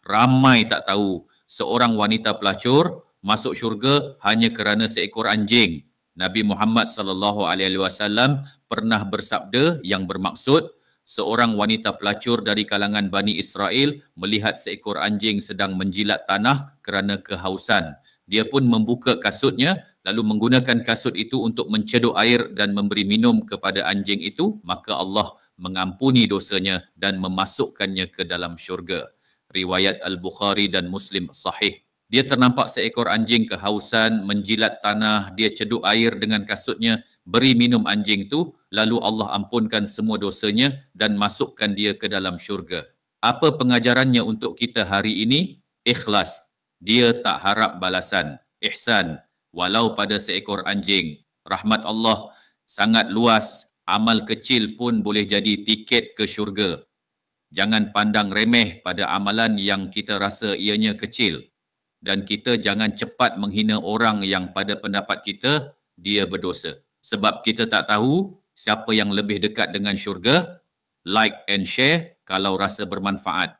Ramai tak tahu seorang wanita pelacur masuk syurga hanya kerana seekor anjing. Nabi Muhammad sallallahu alaihi wasallam pernah bersabda yang bermaksud seorang wanita pelacur dari kalangan Bani Israel melihat seekor anjing sedang menjilat tanah kerana kehausan. Dia pun membuka kasutnya lalu menggunakan kasut itu untuk mencedok air dan memberi minum kepada anjing itu, maka Allah mengampuni dosanya dan memasukkannya ke dalam syurga. Riwayat Al-Bukhari dan Muslim sahih. Dia ternampak seekor anjing kehausan, menjilat tanah, dia ceduk air dengan kasutnya, beri minum anjing tu, lalu Allah ampunkan semua dosanya dan masukkan dia ke dalam syurga. Apa pengajarannya untuk kita hari ini? Ikhlas. Dia tak harap balasan. Ihsan. Walau pada seekor anjing. Rahmat Allah sangat luas. Amal kecil pun boleh jadi tiket ke syurga. Jangan pandang remeh pada amalan yang kita rasa ianya kecil. Dan kita jangan cepat menghina orang yang pada pendapat kita, dia berdosa. Sebab kita tak tahu siapa yang lebih dekat dengan syurga. Like and share kalau rasa bermanfaat.